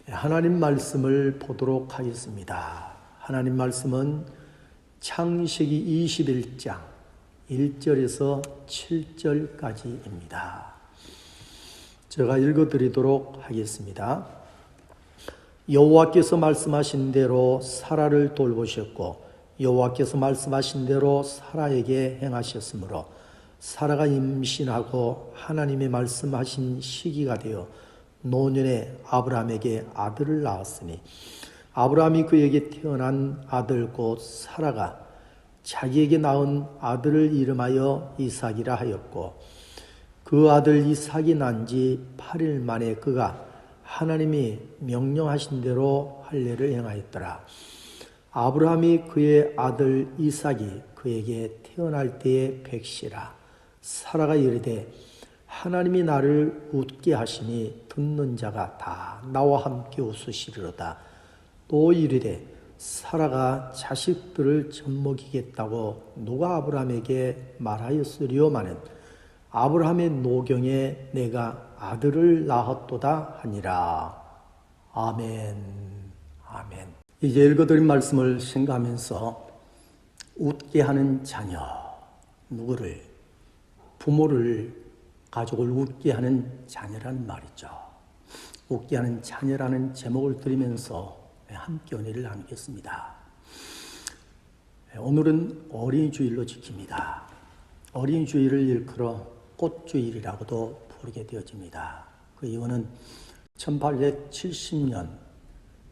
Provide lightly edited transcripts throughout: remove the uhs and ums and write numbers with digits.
하나님 말씀을 보도록 하겠습니다. 하나님 말씀은 창세기 21장 1절에서 7절까지입니다. 제가 읽어드리도록 하겠습니다. 여호와께서 말씀하신 대로 사라를 돌보셨고 여호와께서 말씀하신 대로 사라에게 행하셨으므로 사라가 임신하고 하나님의 말씀하신 시기가 되어 노년에 아브라함에게 아들을 낳았으니 아브라함이 그에게 태어난 아들 곧 사라가 자기에게 낳은 아들을 이름하여 이삭이라 하였고 그 아들 이삭이 난 지 8일 만에 그가 하나님이 명령하신 대로 할례를 행하였더라. 아브라함이 그의 아들 이삭이 그에게 태어날 때에 100시라. 사라가 이르되 하나님이 나를 웃게 하시니 듣는 자가 다 나와 함께 웃으시리로다. 또 이르되 사라가 자식들을 젖먹이겠다고 누가 아브라함에게 말하였으리오마는 아브라함의 노경에 내가 아들을 낳았도다 하니라. 아멘. 아멘. 이제 읽어드린 말씀을 생각하면서 웃게 하는 자녀, 누구를? 부모를, 가족을 웃게 하는 자녀라는 말이죠. 웃게 하는 자녀라는 제목을 들으면서 함께 은혜를 나누겠습니다. 오늘은 어린이주일로 지킵니다. 어린이주일을 일컬어 꽃주일이라고도 부르게 되어집니다. 그 이유는 1870년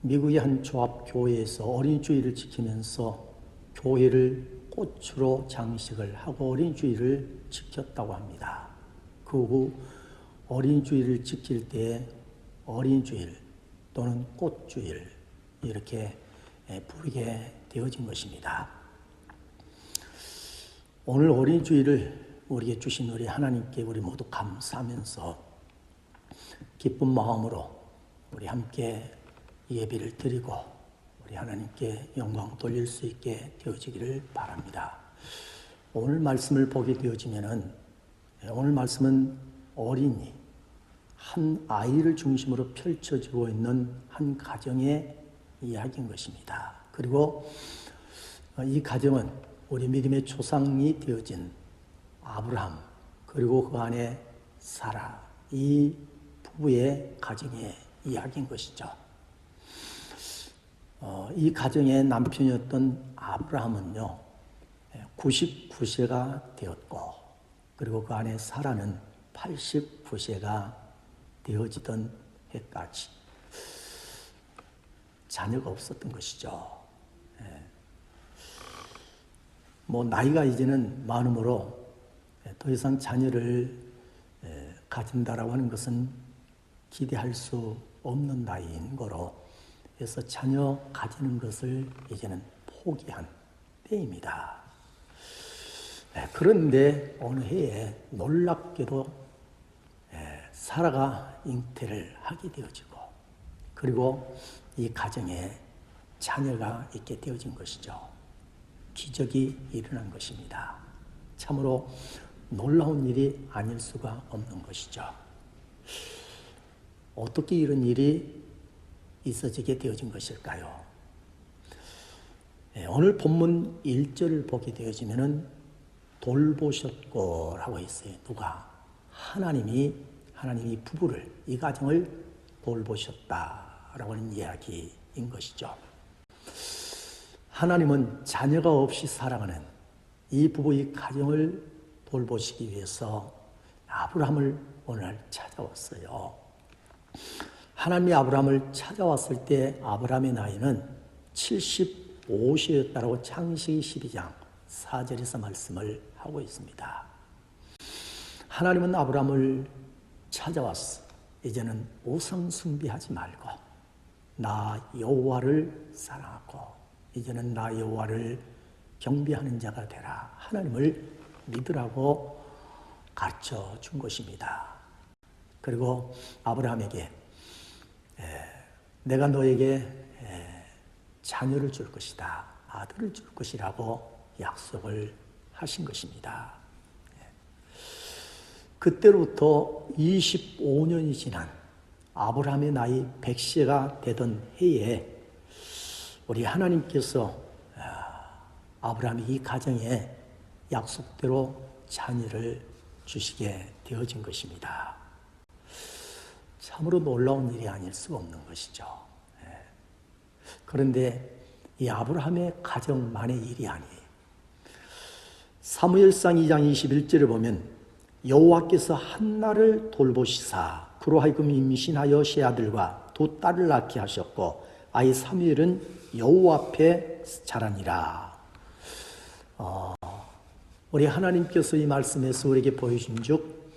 미국의 한 조합교회에서 어린이주일을 지키면서 교회를 꽃으로 장식을 하고 어린이주일을 지켰다고 합니다. 그 후 어린이주일을 지킬 때 어린이주일 또는 꽃주일 이렇게 부르게 되어진 것입니다. 오늘 어린이주일을 우리에게 주신 우리 하나님께 우리 모두 감사하면서 기쁜 마음으로 우리 함께 예배를 드리고 우리 하나님께 영광 돌릴 수 있게 되어지기를 바랍니다. 오늘 말씀을 보게 되어지면은 오늘 말씀은 어린이, 한 아이를 중심으로 펼쳐지고 있는 한 가정의 이야기인 것입니다. 그리고 이 가정은 우리 믿음의 조상이 되어진 아브라함 그리고 그 안에 사라, 이 부부의 가정의 이야기인 것이죠. 이 가정의 남편이었던 아브라함은요 99세가 되었고 그리고 그 안에 사라는 89세가 되어지던 해까지 자녀가 없었던 것이죠. 나이가 이제는 많으므로 더 이상 자녀를 가진다라고 하는 것은 기대할 수 없는 나이인 거로 그래서 자녀 가지는 것을 이제는 포기한 때입니다. 그런데 어느 해에 놀랍게도 사라가 잉태를 하게 되어지고 그리고 이 가정에 자녀가 있게 되어진 것이죠. 기적이 일어난 것입니다. 참으로 놀라운 일이 아닐 수가 없는 것이죠. 어떻게 이런 일이 있어지게 되어진 것일까요? 오늘 본문 1절을 보게 되어지면은 돌보셨고라고 했어요. 누가? 하나님이 부부를, 이 가정을 돌보셨다라고 하는 이야기인 것이죠. 하나님은 자녀가 없이 살아가는 이 부부의 가정을 돌보시기 위해서 아브라함을 오늘 찾아왔어요. 하나님이 아브라함을 찾아왔을 때 아브라함의 나이는 75세였다라고 창세기 12장 4절에서 말씀을 하고 있습니다. 하나님은 아브라함을 찾아왔어. 이제는 우상 숭배하지 말고 나 여호와를 사랑하고 이제는 나 여호와를 경배하는 자가 되라. 하나님을 믿으라고 가르쳐 준 것입니다. 그리고 아브라함에게 내가 너에게 자녀를 줄 것이다. 아들을 줄 것이라고 약속을 하신 것입니다. 그때로부터 25년이 지난 아브라함의 나이 100세가 되던 해에 우리 하나님께서 아브라함의 이 가정에 약속대로 자녀를 주시게 되어진 것입니다. 참으로 놀라운 일이 아닐 수가 없는 것이죠. 그런데 이 아브라함의 가정만의 일이 아니에요. 사무엘상 2장 21절을 보면 여호와께서 한나를 돌보시사 그로 하여금 임신하여 세 아들과 두 딸을 낳게 하셨고 아이 사무엘은 여호와 앞에 자라니라. 우리 하나님께서 이 말씀에서 우리에게 보여준 즉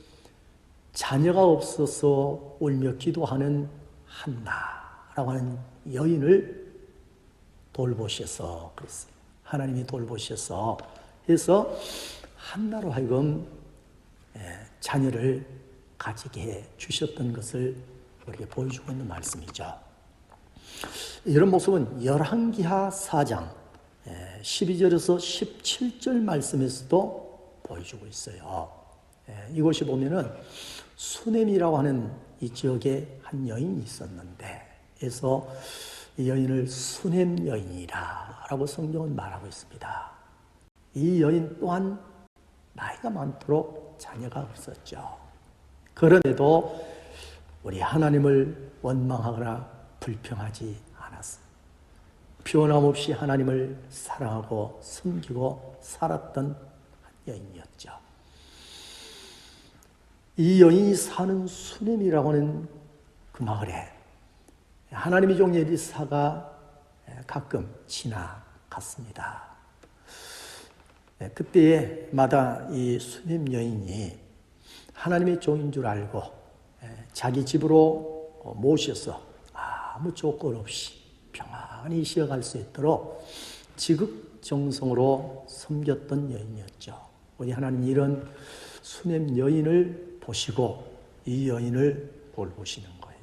자녀가 없어서 울며 기도하는 한나라고 하는 여인을 돌보셔서 그랬어요. 하나님이 돌보셔서 해서 한나로 하여금 자녀를 가지게 해 주셨던 것을 우리에게 보여주고 있는 말씀이죠. 이런 모습은 열왕기하 4장 12절에서 17절 말씀에서도 보여주고 있어요. 이곳이 보면은 수넴이라고 하는 이 지역에 한 여인이 있었는데 그래서 이 여인을 수넴 여인이라고 성경은 말하고 있습니다. 이 여인 또한 나이가 많도록 자녀가 없었죠. 그런데도 우리 하나님을 원망하거나 불평하지 않았어요. 변함없이 하나님을 사랑하고 섬기고 살았던 한 여인이었죠. 이 여인이 사는 수넴이라고 하는 그 마을에 하나님의 종 엘리사가 가끔 지나갔습니다. 그때마다 이 수넴 여인이 하나님의 종인 줄 알고 자기 집으로 모셔서 아무 조건 없이 평안히 쉬어갈 수 있도록 지극정성으로 섬겼던 여인이었죠. 우리 하나님이 이런 수넴 여인을 보시고 이 여인을 돌보시는 거예요.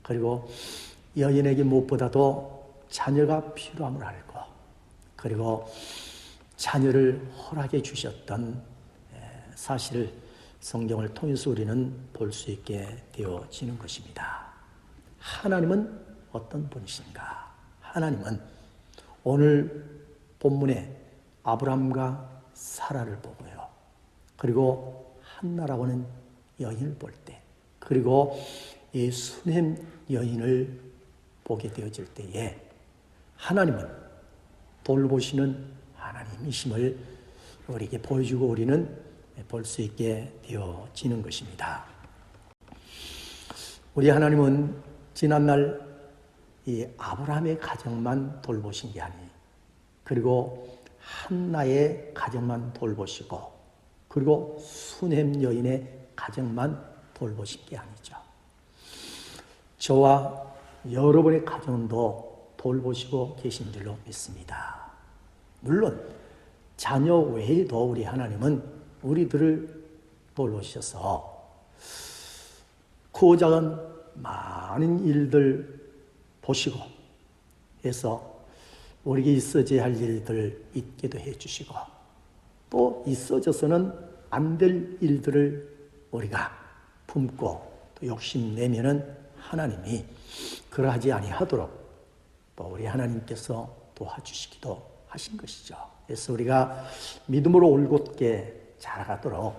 그리고 여인에게 무엇보다도 자녀가 필요함을 알고 그리고 자녀를 허락해 주셨던 사실을 성경을 통해서 우리는 볼 수 있게 되어지는 것입니다. 하나님은 어떤 분이신가? 하나님은 오늘 본문에 아브람과 사라를 보고요. 그리고 한나라고 하는 여인을 볼 때, 그리고 이 수넴 여인을 보게 되어질 때에 하나님은 돌보시는 하나님이심을 우리에게 보여주고 우리는 볼 수 있게 되어지는 것입니다. 우리 하나님은 지난날 이 아브라함의 가정만 돌보신 게 아니에요. 그리고 한나의 가정만 돌보시고 그리고 수넴 여인의 가정만 돌보신 게 아니죠. 저와 여러분의 가정도 돌보시고 계신 줄로 믿습니다. 물론 자녀 외에도 우리 하나님은 우리들을 돌보셔서 크고 작은 많은 일들 보시고 해서 우리에게 있어져야 할 일들 있게도 해주시고 또 있어져서는 안 될 일들을 우리가 품고 또 욕심내면은 하나님이 그러하지 아니하도록 또 우리 하나님께서 도와주시기도 하신 것이죠. 그래서 우리가 믿음으로 올곧게 자라가도록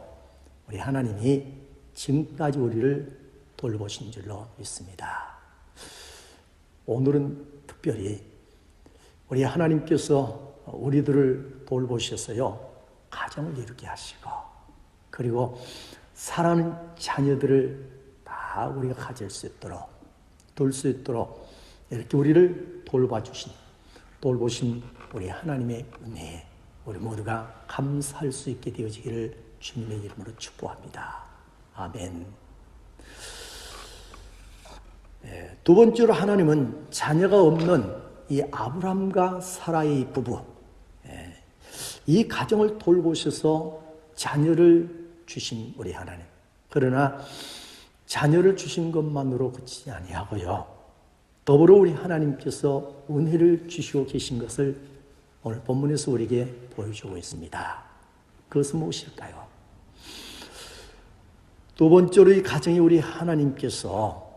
우리 하나님이 지금까지 우리를 돌보신 줄로 믿습니다. 오늘은 특별히 우리 하나님께서 우리들을 돌보셔서요 가정을 이루게 하시고 그리고 사랑하는 자녀들을 다 우리가 가질 수 있도록 둘 수 있도록 이렇게 우리를 돌보신 우리 하나님의 은혜에 우리 모두가 감사할 수 있게 되어지기를 주님의 이름으로 축복합니다. 아멘. 두 번째로 하나님은 자녀가 없는 이 아브람과 사라의 부부 이 가정을 돌보셔서 자녀를 주신 우리 하나님. 그러나 자녀를 주신 것만으로 그치지 아니하고요. 더불어 우리 하나님께서 은혜를 주시고 계신 것을 오늘 본문에서 우리에게 보여주고 있습니다. 그것은 무엇일까요? 두 번째로 이 가정에 우리 하나님께서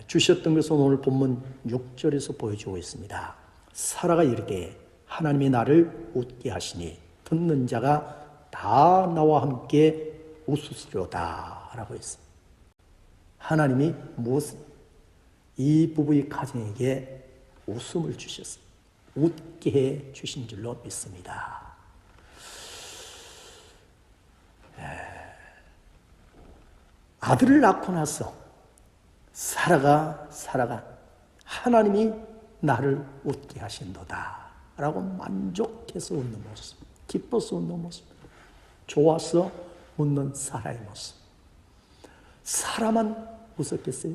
주셨던 것은 오늘 본문 6절에서 보여주고 있습니다. 사라가 이르되 하나님이 나를 웃게 하시니 듣는 자가 다 나와 함께 웃으시리로다 라고 했습니다. 하나님이 무엇? 이 부부의 가정에게 웃음을 주셨어요. 웃게 해 주신 줄로 믿습니다. 아들을 낳고 나서 사라가 하나님이 나를 웃게 하신도다 라고 만족해서 웃는 모습, 기뻐서 웃는 모습, 좋아서 웃는 사라의 모습. 사라만 웃었겠어요?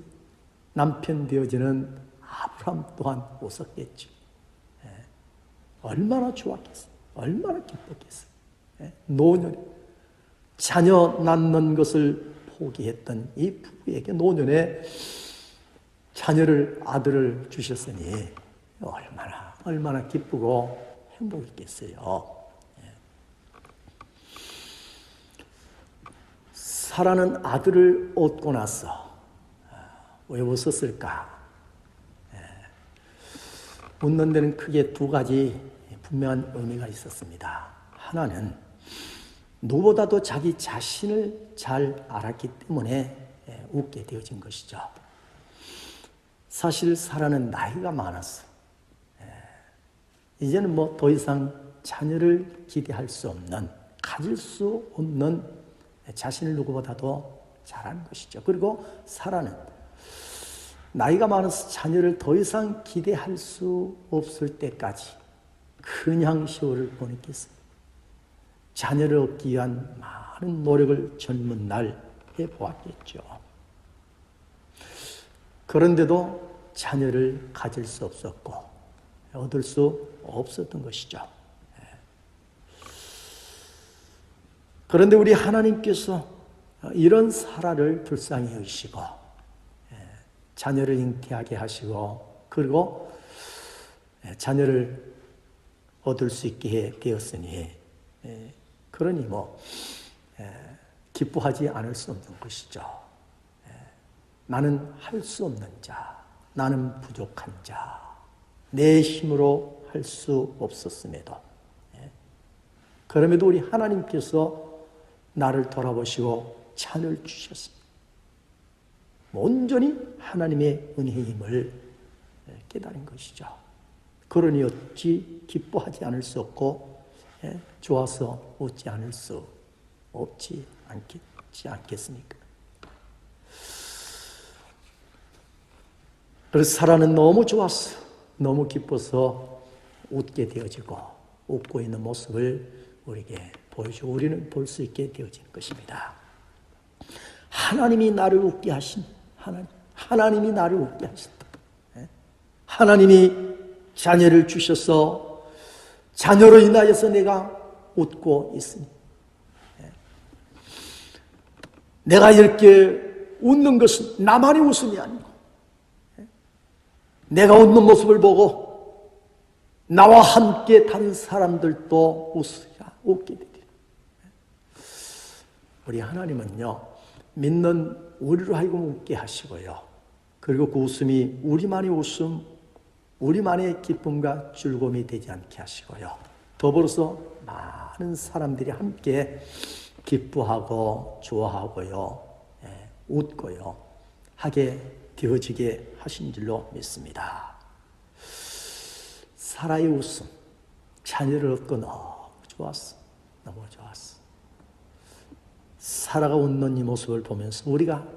남편 되어지는 아브라함 또한 웃었겠죠. 얼마나 좋았겠어요? 얼마나 기뻤겠어요? 노년에 자녀 낳는 것을 포기했던 이 부부에게 노년에 자녀를, 아들을 주셨으니 얼마나 기쁘고 행복했겠어요. 사라는 아들을 얻고 나서 왜 웃었을까? 웃는 데는 크게 두 가지 분명한 의미가 있었습니다. 하나는 누구보다도 자기 자신을 잘 알았기 때문에 웃게 되어진 것이죠. 사실 사라는 나이가 많았어. 이제는 뭐 더 이상 자녀를 기대할 수 없는, 가질 수 없는 자신을 누구보다도 잘한 것이죠. 그리고 사라는 나이가 많아서 자녀를 더 이상 기대할 수 없을 때까지 그냥 세월을 보냈겠어요. 자녀를 얻기 위한 많은 노력을 젊은 날 해보았겠죠. 그런데도 자녀를 가질 수 없었고 얻을 수 없었던 것이죠. 그런데 우리 하나님께서 이런 사라를 불쌍히 여기시고 자녀를 잉태하게 하시고 그리고 자녀를 얻을 수 있게 되었으니 그러니 기뻐하지 않을 수 없는 것이죠. 나는 할 수 없는 자, 나는 부족한 자, 내 힘으로 할 수 없었음에도 그럼에도 우리 하나님께서 나를 돌아보시고 자녀를 주셨습니다. 온전히 하나님의 은혜임을 깨달은 것이죠. 그러니 어찌 기뻐하지 않을 수 없고 좋아서 웃지 않을 수 없지 않겠습니까? 그래서 사라는 너무 좋았어. 너무 기뻐서 웃게 되어지고 웃고 있는 모습을 우리에게 보여주고 우리는 볼 수 있게 되어진 것입니다. 하나님이 나를 웃게 하신 하나님이 나를 웃게 하신다. 하나님이 자녀를 주셔서 자녀로 인하여서 내가 웃고 있으니 내가 이렇게 웃는 것은 나만의 웃음이 아니고 내가 웃는 모습을 보고 나와 함께 다른 사람들도 웃게 되리라. 우리 하나님은요, 믿는 우리로 하여금 웃게 하시고요. 그리고 그 웃음이 우리만의 웃음, 우리만의 기쁨과 즐거움이 되지 않게 하시고요. 더불어서 많은 사람들이 함께 기뻐하고 좋아하고요, 웃고요, 하게 되어지게 하신 줄로 믿습니다. 사라의 웃음, 자녀를 얻고 너무 좋았어. 너무 좋았어. 사라가 웃는 이 모습을 보면서 우리가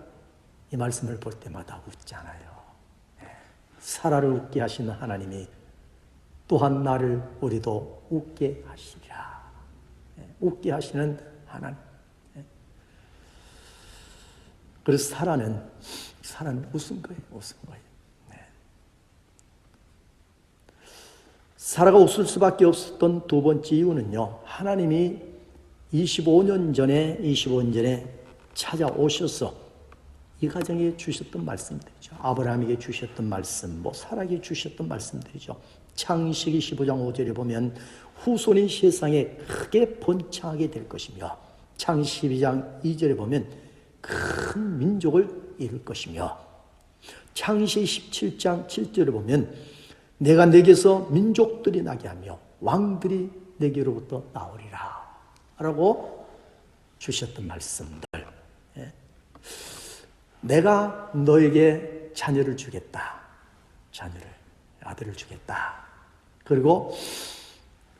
이 말씀을 볼 때마다 웃잖아요. 사라를 웃게 하시는 하나님이 또한 나를 우리도 웃게 하시리라. 웃게 하시는 하나님. 그래서 사라는 웃은 거예요. 웃은 거예요. 사라가 웃을 수밖에 없었던 두 번째 이유는요, 하나님이 25년 전에 찾아오셔서 이 가정에 주셨던 말씀들이죠. 아브라함에게 주셨던 말씀, 사라에게 주셨던 말씀들이죠. 창세기 15장 5절에 보면 후손이 세상에 크게 번창하게 될 것이며, 창세기 12장 2절에 보면 큰 민족을 이룰 것이며, 창세기 17장 7절에 보면 내가 내게서 민족들이 나게 하며 왕들이 내게로부터 나오리라 라고 주셨던 말씀들. 내가 너에게 자녀를 주겠다. 자녀를, 아들을 주겠다. 그리고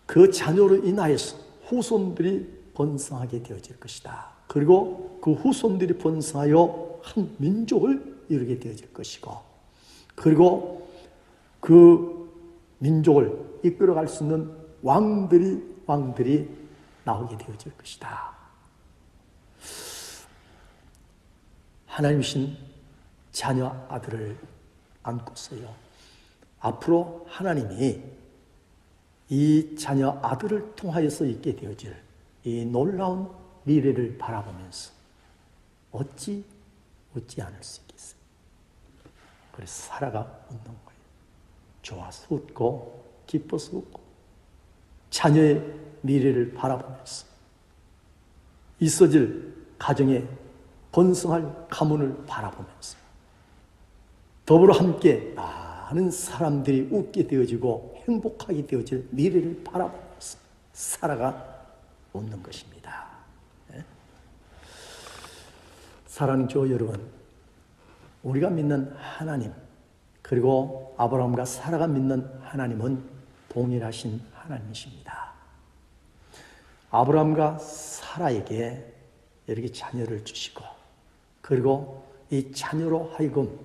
그 자녀로 인하여서 후손들이 번성하게 되어질 것이다. 그리고 그 후손들이 번성하여 한 민족을 이루게 되어질 것이고, 그리고 그 민족을 이끌어갈 수 있는 왕들이 나오게 되어질 것이다. 하나님이신 자녀 아들을 안고서요, 앞으로 하나님이 이 자녀 아들을 통하여서 있게 되어질 이 놀라운 미래를 바라보면서 어찌 웃지 않을 수 있겠어요. 그래서 사라가 웃는 거예요. 좋아서 웃고 기뻐서 웃고 자녀의 미래를 바라보면서 있어질 가정에 번성할 가문을 바라보면서 더불어 함께 많은 사람들이 웃게 되어지고 행복하게 되어질 미래를 바라보면서 사라가 웃는 것입니다. 사랑하는 교회 여러분, 우리가 믿는 하나님, 그리고 아브라함과 사라가 믿는 하나님은 동일하신 하나님이십니다. 아브라함과 사라에게 이렇게 자녀를 주시고, 그리고 이 자녀로 하여금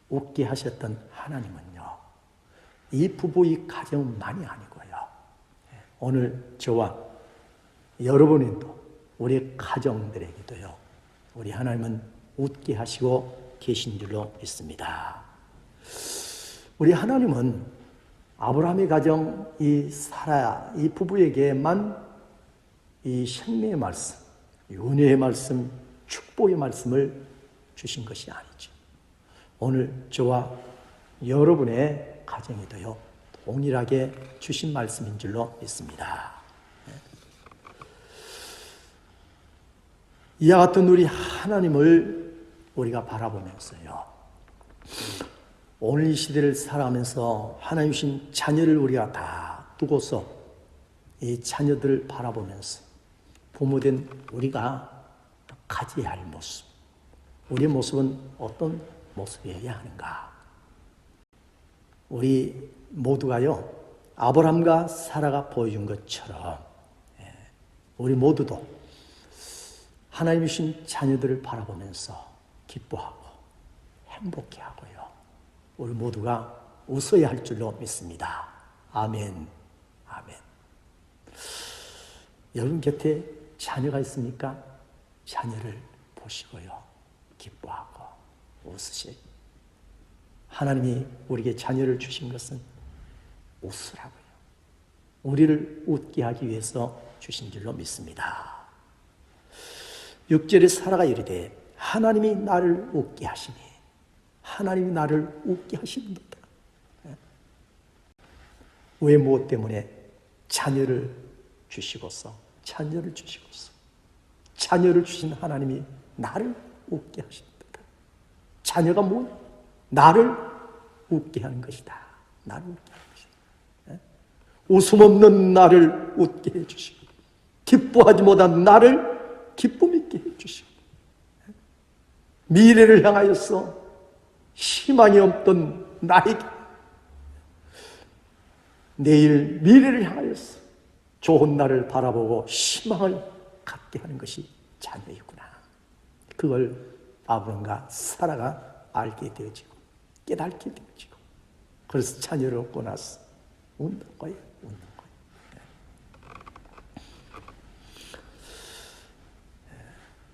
웃게 하셨던 하나님은요, 이 부부의 가정만이 아니고요, 오늘 저와 여러분도 우리 가정들에게도요, 우리 하나님은 웃게 하시고 계신 줄로 믿습니다. 우리 하나님은 아브라함의 가정, 이 사라, 이 부부에게만 이 생명의 말씀, 은혜의 말씀, 축복의 말씀을 주신 것이 아니죠. 오늘 저와 여러분의 가정에도요, 동일하게 주신 말씀인 줄로 믿습니다. 이와 같은 우리 하나님을 우리가 바라보면서요, 오늘 이 시대를 살아가면서 하나님 주신 자녀를 우리가 다 두고서 이 자녀들을 바라보면서 부모된 우리가 가져야 할 모습, 우리의 모습은 어떤 모습이어야 하는가? 우리 모두가요, 아브라함과 사라가 보여준 것처럼 우리 모두도 하나님이 주신 자녀들을 바라보면서 기뻐하고 행복해하고요, 우리 모두가 웃어야 할 줄로 믿습니다. 아멘, 아멘. 여러분 곁에 자녀가 있습니까? 자녀를 보시고요, 기뻐하고 웃으세요. 하나님이 우리에게 자녀를 주신 것은 웃으라고요, 우리를 웃게 하기 위해서 주신 줄로 믿습니다. 6절에 사라가 이르되 하나님이 나를 웃게 하시니, 하나님이 나를 웃게 하시는도다. 왜 무엇 때문에? 자녀를 주시고서, 자녀를 주신 하나님이 나를 웃게 하신다. 자녀가 뭐냐? 나를 웃게 하는 것이다. 나를 웃게 하는 것이다. 웃음 없는 나를 웃게 해주시고, 기뻐하지 못한 나를 기쁨 있게 해주시고, 미래를 향하여서 희망이 없던 나에게 내일 미래를 향하여서 좋은 날을 바라보고 희망을 갖게 하는 것이 자녀이구나. 그걸 아브라함과 사라가 알게 되어지고 깨닫게 되어지고, 그래서 자녀를 얻고 나서 웃는 거예요. 웃는 거예요.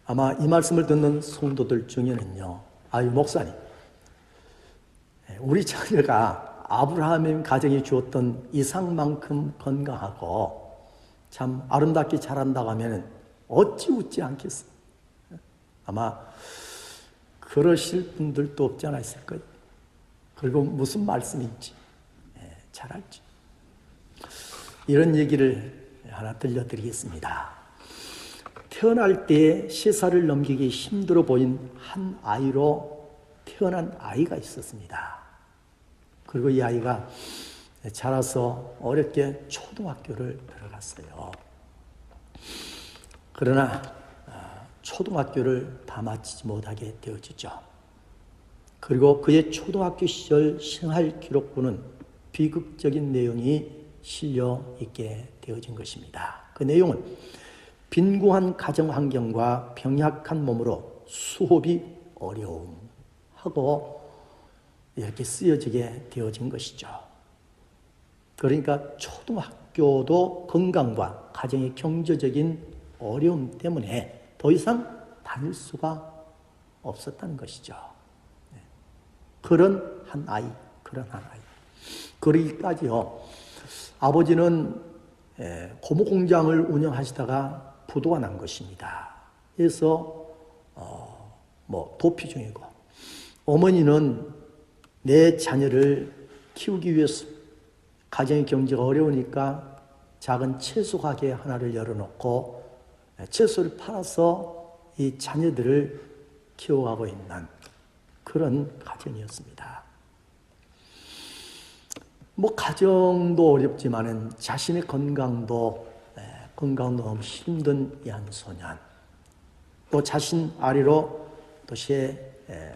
아마 이 말씀을 듣는 성도들 중에는요, 아유 목사님, 우리 자녀가 아브라함의 가정이 주었던 이상만큼 건강하고 참 아름답게 자란다고 하면 어찌 웃지 않겠어요? 아마 그러실 분들도 없지 않아 있을 거예요. 그리고 무슨 말씀인지 잘 알죠. 이런 얘기를 하나 들려드리겠습니다. 태어날 때 시사를 넘기기 힘들어 보인 한 아이로 태어난 아이가 있었습니다. 그리고 이 아이가 자라서 어렵게 초등학교를 들어갔어요. 그러나 초등학교를 다 마치지 못하게 되어지죠. 그리고 그의 초등학교 시절 생활 기록부는 비극적인 내용이 실려 있게 되어진 것입니다. 그 내용은 빈곤한 가정 환경과 병약한 몸으로 수업이 어려움하고 이렇게 쓰여지게 되어진 것이죠. 그러니까 초등학교도 건강과 가정의 경제적인 어려움 때문에 더 이상 다닐 수가 없었다는 것이죠. 그런 한 아이. 그러기까지요. 아버지는 고무 공장을 운영하시다가 부도가 난 것입니다. 그래서 도피 중이고, 어머니는 내 자녀를 키우기 위해서 가정의 경제가 어려우니까 작은 채소 가게 하나를 열어놓고 채소를 팔아서 이 자녀들을 키워가고 있는 그런 가정이었습니다. 가정도 어렵지만은 자신의 건강도 너무 힘든 이 한 소년, 또 자신 아래로 또 세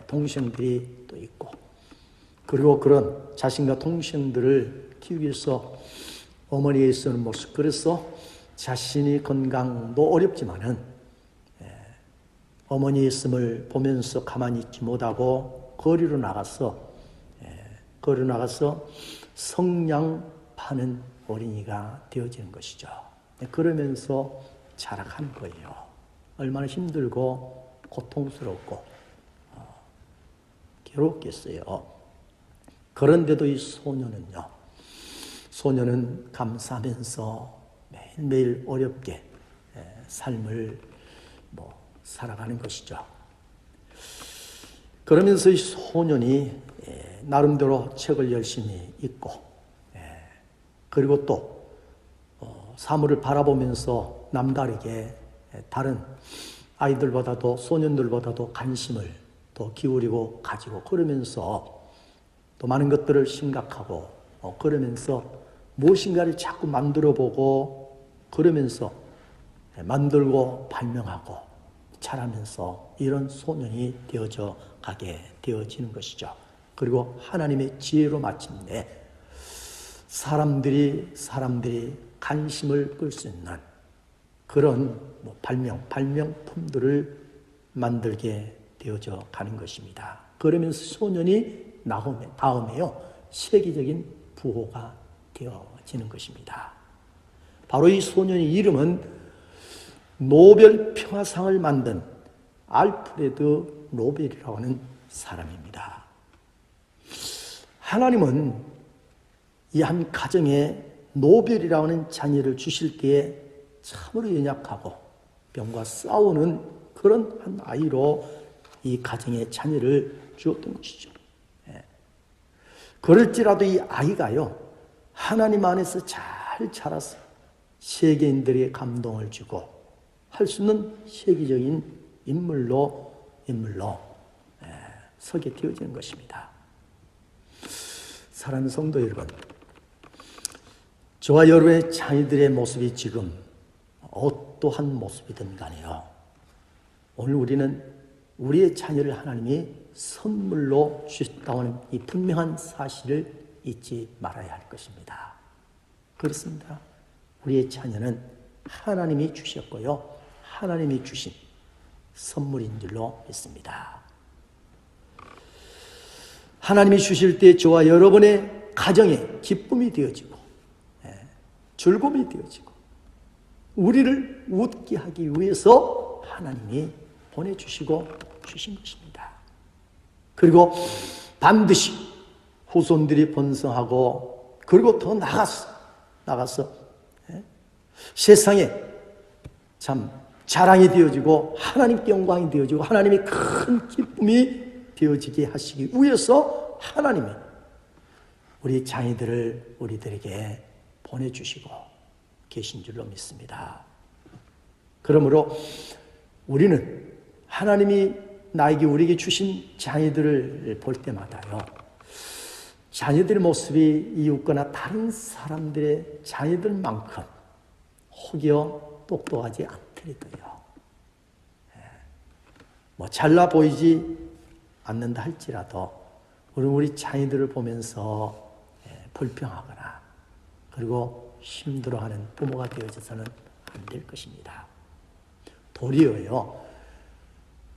동생들이 또 있고, 그리고 그런 자신과 동생들을 키우기 위해서 어머니의 쓰는 모습, 그래서 자신이 건강도 어렵지만은 어머니의 있음을 보면서 가만히 있지 못하고 거리로 나가서 성냥 파는 어린이가 되어지는 것이죠. 그러면서 자라가는 거예요. 얼마나 힘들고 고통스럽고 괴롭겠어요. 그런데도 이 소년은 감사하면서 매일매일 어렵게 삶을 살아가는 것이죠. 그러면서 이 소년이 나름대로 책을 열심히 읽고, 그리고 또 사물을 바라보면서 남다르게 다른 아이들보다도 소년들보다도 관심을 더 기울이고 가지고, 그러면서 또 많은 것들을 생각하고, 그러면서 무엇인가를 자꾸 만들어보고, 그러면서 만들고 발명하고 자라면서 이런 소년이 되어져 가게 되어지는 것이죠. 그리고 하나님의 지혜로 마침내 사람들이 관심을 끌 수 있는 그런 발명품들을 만들게 되어져 가는 것입니다. 그러면서 소년이 다음에요, 세계적인 부호가 되어지는 것입니다. 바로 이 소년의 이름은 노벨 평화상을 만든 알프레드 노벨이라고 하는 사람입니다. 하나님은 이 한 가정에 노벨이라고 하는 자녀를 주실 때에 참으로 연약하고 병과 싸우는 그런 한 아이로 이 가정에 자녀를 주었던 것이죠. 그럴지라도 이 아이가요, 하나님 안에서 잘 자라서 세계인들의 감동을 주고 할 수 있는 세계적인 인물로 서게 되어지는 것입니다. 사랑하는 성도 여러분, 저와 여러분의 자녀들의 모습이 지금 어떠한 모습이든 간에요, 오늘 우리는 우리의 자녀를 하나님이 선물로 주셨다고 하는 이 분명한 사실을 잊지 말아야 할 것입니다. 그렇습니다. 우리의 자녀는 하나님이 주셨고요, 하나님이 주신 선물인 줄로 믿습니다. 하나님이 주실 때 저와 여러분의 가정에 기쁨이 되어지고 즐거움이 되어지고 우리를 웃게 하기 위해서 하나님이 보내주시고 주신 것입니다. 그리고 반드시 후손들이 번성하고, 그리고 더 나가서 세상에 참 자랑이 되어지고 하나님께 영광이 되어지고 하나님의 큰 기쁨이 되어지게 하시기 위해서 하나님이 우리 자녀들을 우리들에게 보내주시고 계신 줄로 믿습니다. 그러므로 우리는 하나님이 나에게 우리에게 주신 자녀들을 볼 때마다요, 자녀들의 모습이 이웃거나 다른 사람들의 자녀들만큼 혹여 똑똑하지 않더라도요, 뭐 잘나 보이지 않는다 할지라도 우리 자녀들을 보면서 불평하거나 그리고 힘들어하는 부모가 되어져서는 안 될 것입니다. 도리어요,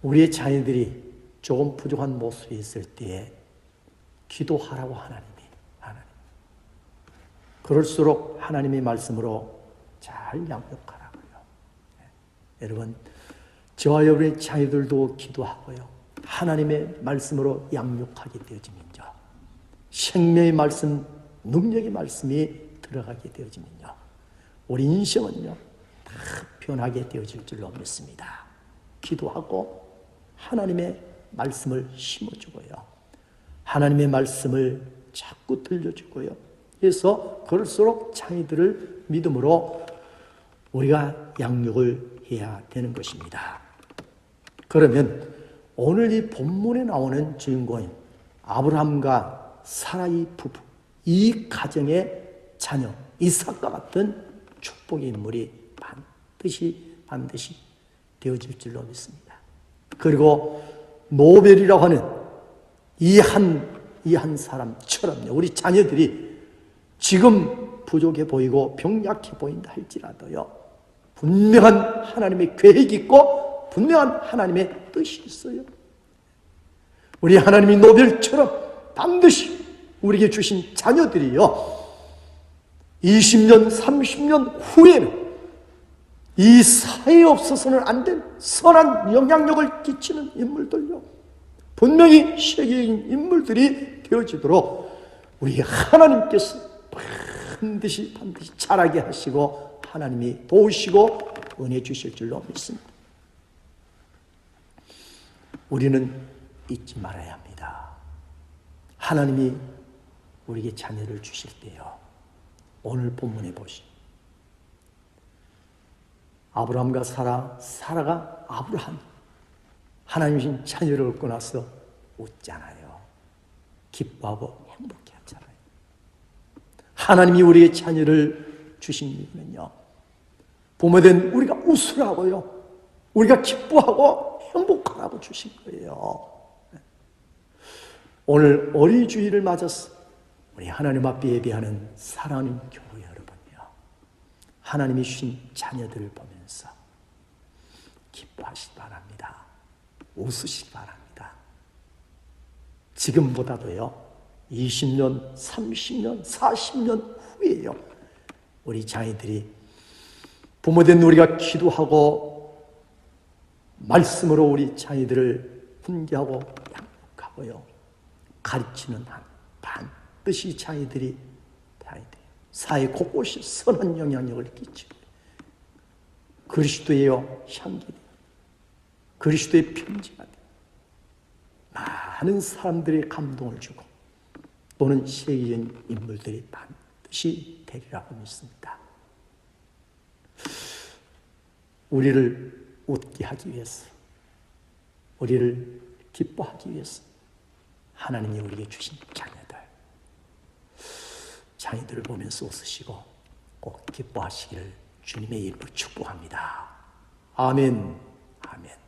우리의 자녀들이 조금 부족한 모습이 있을 때에 기도하라고 하나님. 그럴수록 하나님의 말씀으로 잘 양육하라고요. 여러분, 저와 여러분의 자녀들도 기도하고요, 하나님의 말씀으로 양육하게 되어지면요, 생명의 말씀, 능력의 말씀이 들어가게 되어지면요, 우리 인생은요 다 변하게 되어질 줄로 믿습니다. 기도하고 하나님의 말씀을 심어주고요, 하나님의 말씀을 자꾸 들려주고요, 그래서 그럴수록 자녀들을 믿음으로 우리가 양육을 해야 되는 것입니다. 그러면 오늘 이 본문에 나오는 주인공인 아브라함과 사라의 부부, 이 가정의 자녀 이삭과 같은 축복의 인물이 반드시 되어질 줄로 믿습니다. 그리고 노벨이라고 하는 이 한 사람처럼요, 우리 자녀들이 지금 부족해 보이고 병약해 보인다 할지라도요, 분명한 하나님의 계획이 있고 분명한 하나님의 뜻이 있어요. 우리 하나님이 노벨처럼 반드시 우리에게 주신 자녀들이요, 20년, 30년 후에는 이 사회에 없어서는 안 될 선한 영향력을 끼치는 인물들요, 분명히 세계적인 인물들이 되어지도록 우리 하나님께서 반드시 자라게 하시고 하나님이 도우시고 은혜 주실 줄로 믿습니다. 우리는 잊지 말아야 합니다. 하나님이 우리에게 자녀를 주실 때요, 오늘 본문에 보시, 아브라함과 사라가 아브라함, 하나님 주신 자녀를 얻고 나서 웃잖아요. 기뻐하고 행복해 하잖아요. 하나님이 우리의 자녀를 주신 이유는요, 부모된 우리가 웃으라고요, 우리가 기뻐하고 행복하라고 주신 거예요. 오늘 어린이주일을 맞아서 우리 하나님 앞에 예배하는 사랑하는 교회 여러분요, 하나님이 주신 자녀들을 보면서 기뻐하시기 바랍니다. 웃으시기 바랍니다. 지금보다도요, 20년, 30년, 40년 후에요, 우리 자녀들이 부모된 우리가 기도하고 말씀으로 우리 자녀들을 훈계하고 양육하고요, 가르치는 한 반드시 자녀들이 돼야 돼요. 사회 곳곳이 선한 영향력을 끼치고 그리스도의 향기, 그리스도의 편지가 돼요. 많은 사람들의 감동을 주고 또는 세계적인 인물들이 반드시 되리라고 믿습니다. 우리를 웃게 하기 위해서, 우리를 기뻐하기 위해서 하나님이 우리에게 주신 자녀들을 보면서 웃으시고 꼭 기뻐하시기를 주님의 이름으로 축복합니다. 아멘. 아멘.